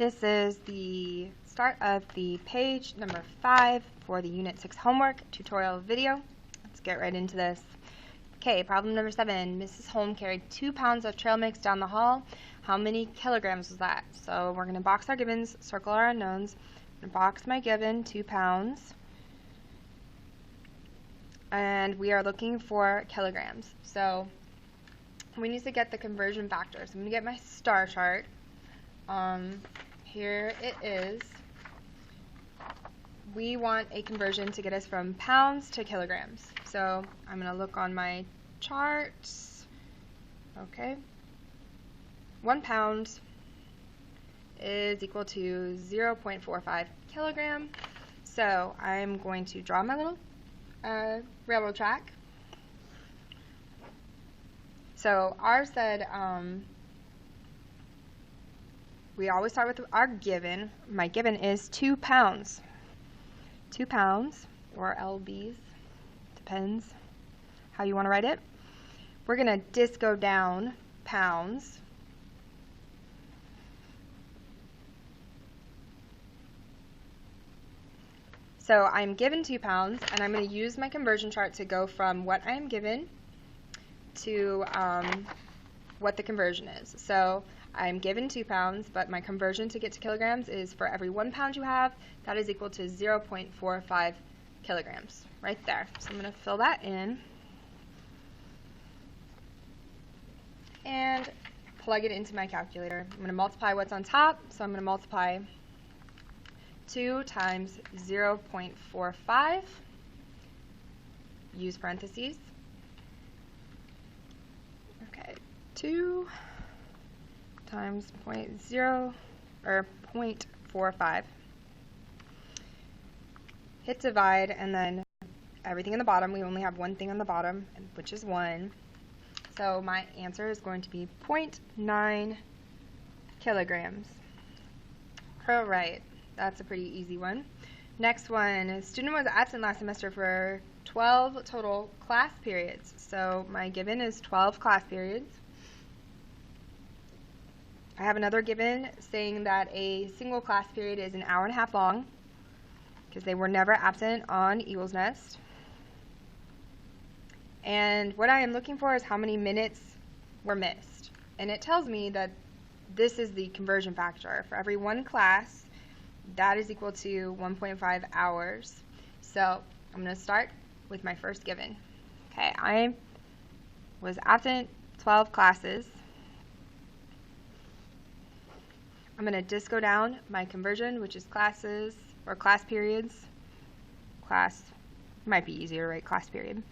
This is the start of the page number 5 for the Unit 6 homework tutorial video. Let's get right into this. Okay, problem number 7. Mrs. Holm carried 2 pounds of trail mix down the hall. How many kilograms was that? So we're going to box our givens, circle our unknowns. I'm going to box my given, 2 pounds. And we are looking for kilograms. So we need to get the conversion factor. So I'm going to get my star chart. Here it is. We want a conversion to get us from pounds to kilograms. So I'm going to look on my charts. Okay. 1 pound is equal to 0.45 kilogram. So I'm going to draw my little railroad track. So ours said we always start with our given. My given is 2 pounds. 2 pounds, or lbs, depends how you want to write it. We're going to disco down pounds. So I'm given 2 pounds, and I'm going to use my conversion chart to go from what I am given to what the conversion is. So I'm given 2 pounds, but my conversion to get to kilograms is for every 1 pound you have, that is equal to 0.45 kilograms, right there. So I'm going to fill that in and plug it into my calculator. I'm going to multiply what's on top, so I'm going to multiply 2 times 0.45, use parentheses. Okay, 2 times 0.45. Hit divide, and then everything in the bottom. We only have one thing on the bottom, which is 1. So my answer is going to be 0.9 kilograms. All right, that's a pretty easy one. Next one, a student was absent last semester for 12 total class periods. So my given is 12 class periods. I have another given saying that a single class period is an hour and a half long because they were never absent on Eagle's Nest. And what I am looking for is how many minutes were missed. And it tells me that this is the conversion factor. For every 1 class, that is equal to 1.5 hours. So I'm going to start with my first given. Okay, I was absent 12 classes. I'm going to disco down my conversion, which is classes, or class periods. Class, might be easier to write class period.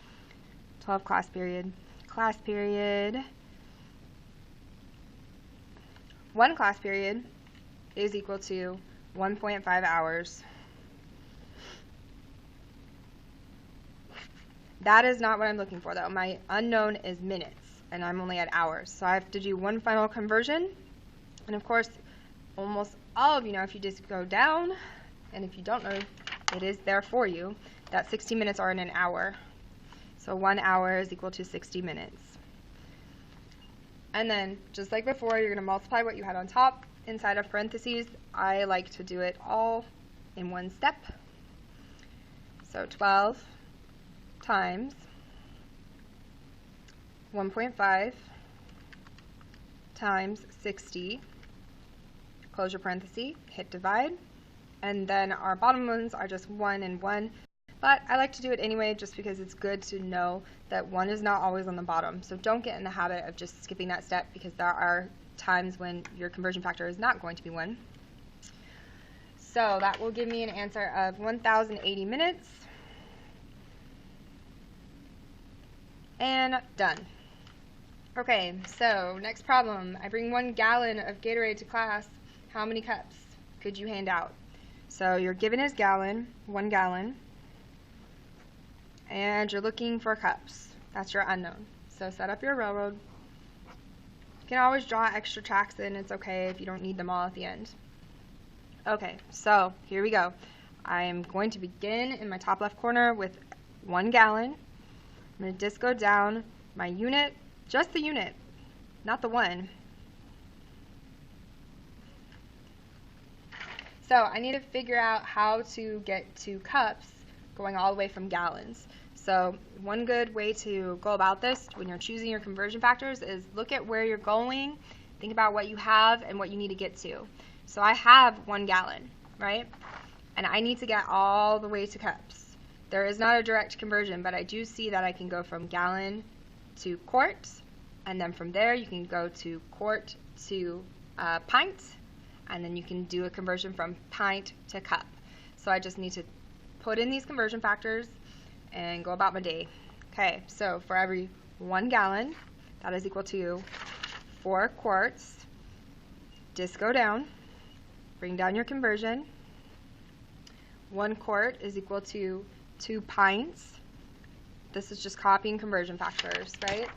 12 class period. Class period. 1 class period is equal to 1.5 hours. That is not what I'm looking for, though. My unknown is minutes, and I'm only at hours. So I have to do one final conversion. And of course, almost all of you know if you just go down, and if you don't know, it is there for you, that 60 minutes are in an hour. So 1 hour is equal to 60 minutes. And then, just like before, you're going to multiply what you had on top inside of parentheses. I like to do it all in one step. So 12 times 1.5 times 60. Close your parenthesis, hit divide, and then our bottom ones are just 1 and 1, but I like to do it anyway just because it's good to know that 1 is not always on the bottom. So don't get in the habit of just skipping that step, because there are times when your conversion factor is not going to be 1. So that will give me an answer of 1,080 minutes, and done. Okay, so next problem. I bring 1 gallon of Gatorade to class. How many cups could you hand out? So your given is gallon, 1 gallon, and you're looking for cups. That's your unknown. So set up your railroad. You can always draw extra tracks in. It's okay if you don't need them all at the end. Okay, so here we go. I'm going to begin in my top left corner with 1 gallon. I'm going to disco down my unit, just the unit, not the 1. So I need to figure out how to get to cups going all the way from gallons. So one good way to go about this when you're choosing your conversion factors is look at where you're going, think about what you have and what you need to get to. So I have 1 gallon, right? And I need to get all the way to cups. There is not a direct conversion, but I do see that I can go from gallon to quart, and then from there you can go to quart to pint, and then you can do a conversion from pint to cup. So I just need to put in these conversion factors and go about my day. Okay, so for every 1 gallon, that is equal to 4 quarts. Just go down, bring down your conversion. 1 quart is equal to 2 pints. This is just copying conversion factors, right?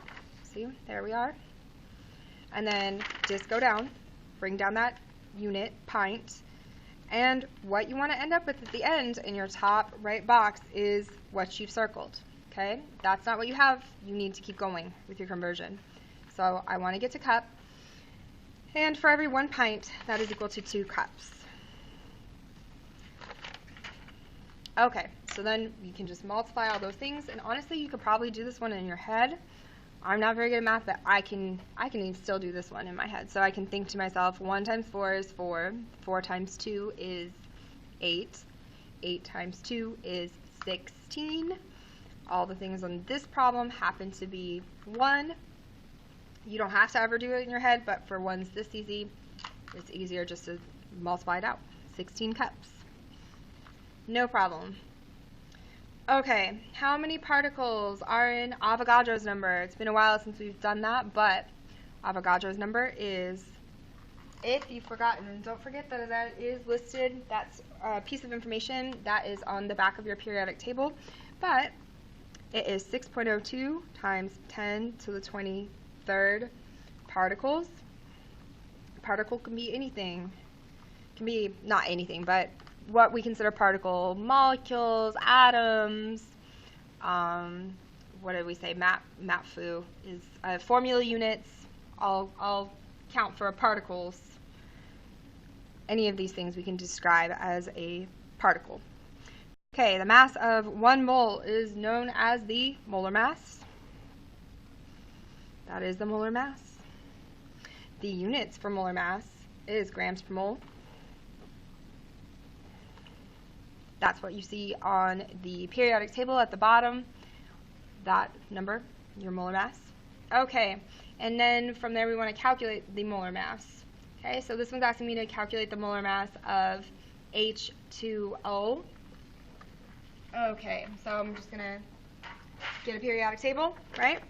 See, there we are. And then just go down, bring down that unit, pint, and what you want to end up with at the end in your top right box is what you've circled, okay? That's not what you have. You need to keep going with your conversion. So I want to get to cup, and for every 1 pint, that is equal to 2 cups. Okay, so then you can just multiply all those things, and honestly, you could probably do this one in your head. I'm not very good at math, but I can still do this one in my head. So I can think to myself, 1 times 4 is 4, 4 times 2 is 8, 8 times 2 is 16. All the things on this problem happen to be 1. You don't have to ever do it in your head, but for ones this easy, it's easier just to multiply it out. 16 cups. No problem. Okay, how many particles are in Avogadro's number? It's been a while since we've done that, but Avogadro's number is, if you've forgotten, don't forget that that is listed. That's a piece of information that is on the back of your periodic table, but it is 6.02 times 10 to the 23rd particles. A particle can be anything. It can be not anything, but what we consider particle: molecules, atoms, what did we say, MAPFU is formula units, all count for particles. Any of these things we can describe as a particle. Okay, the mass of 1 mole is known as the molar mass. That is the molar mass. The units for molar mass is grams per mole. That's what you see on the periodic table at the bottom, that number, your molar mass. Okay, and then from there we want to calculate the molar mass. Okay, so this one's asking me to calculate the molar mass of H2O. Okay, so I'm just going to get a periodic table, right?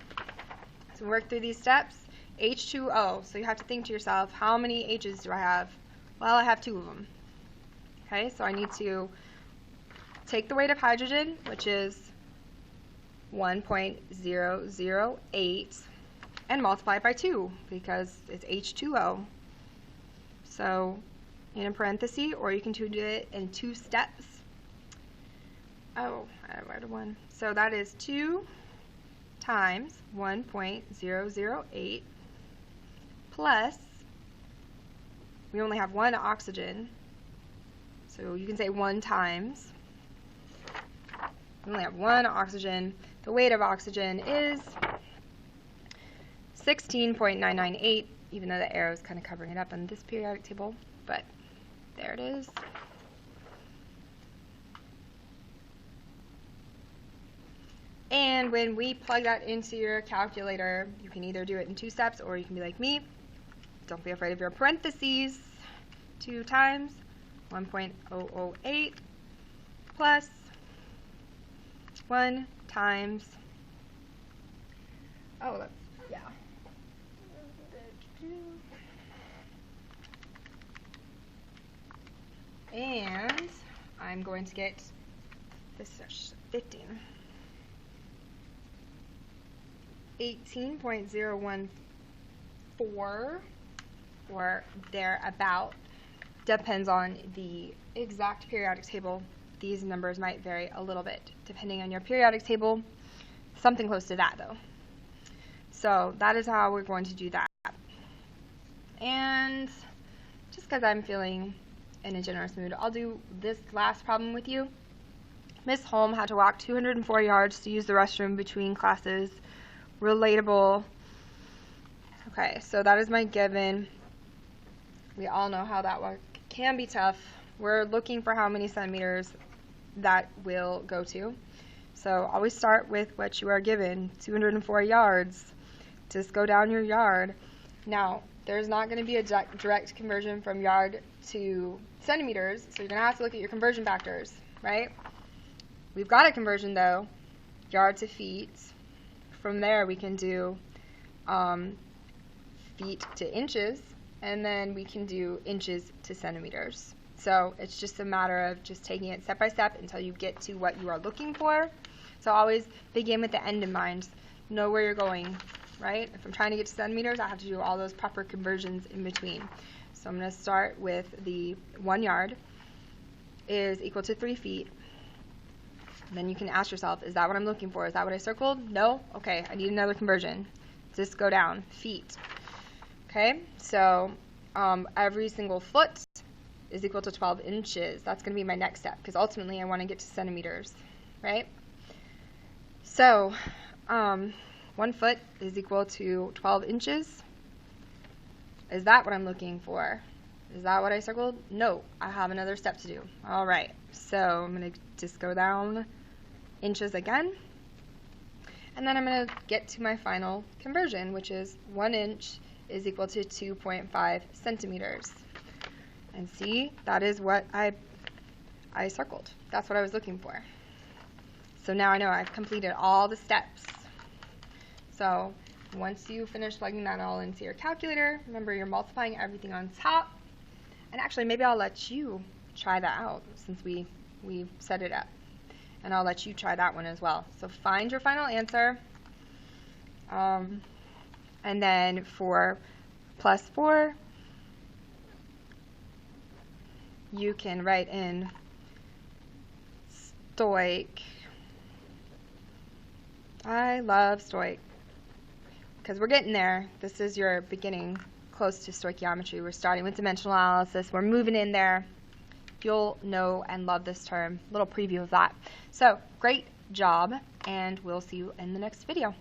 So work through these steps. H2O, so you have to think to yourself, how many H's do I have? Well, I have 2 of them. Okay, so I need to take the weight of hydrogen, which is 1.008, and multiply it by 2 because it's H2O. So in a parenthesis, or you can do it in 2 steps. Oh, I wrote a 1. So that is 2 times 1.008 plus, we only have 1 oxygen, so you can say 1 times. We only have 1 oxygen. The weight of oxygen is 16.998, even though the arrow is kind of covering it up on this periodic table, but there it is. And when we plug that into your calculator, you can either do it in 2 steps, or you can be like me. Don't be afraid of your parentheses. 2 times 1.008 plus 1 times, oh, that's, yeah. And I'm going to get this 15. 18.014 or thereabout. Depends on the exact periodic table. These numbers might vary a little bit depending on your periodic table. Something close to that though. So that is how we're going to do that. And just because I'm feeling in a generous mood. I'll do this last problem with you. Miss Holm had to walk 204 yards to use the restroom between classes. Relatable. Okay, so that is my given. We all know how that work can be tough. We're looking for how many centimeters that will go to. So always start with what you are given, 204 yards. Just go down your yard. Now, there's not going to be a direct conversion from yard to centimeters, so you're going to have to look at your conversion factors, right? We've got a conversion though, yard to feet. From there we can do feet to inches, and then we can do inches to centimeters. So it's just a matter of just taking it step by step until you get to what you are looking for. So always begin with the end in mind. Know where you're going, right? If I'm trying to get to centimeters, I have to do all those proper conversions in between. So I'm going to start with the 1 yard is equal to 3 feet. Then you can ask yourself, is that what I'm looking for? Is that what I circled? No? Okay, I need another conversion. Just go down, feet. Okay, so every single foot is equal to 12 inches. That's going to be my next step, because ultimately I want to get to centimeters, right? So 1 foot is equal to 12 inches. Is that what I'm looking for? Is that what I circled? No, I have another step to do. All right, so I'm going to just go down inches again, and then I'm going to get to my final conversion, which is 1 inch is equal to 2.5 centimeters. And see, that is what I circled. That's what I was looking for. So now I know I've completed all the steps. So once you finish plugging that all into your calculator, remember you're multiplying everything on top. And actually, maybe I'll let you try that out since we've set it up. And I'll let you try that one as well. So find your final answer. And then for plus 4, you can write in stoic. I love stoic because we're getting there. This is your beginning close to stoichiometry. We're starting with dimensional analysis. We're moving in there. You'll know and love this term. Little preview of that. So great job, and we'll see you in the next video.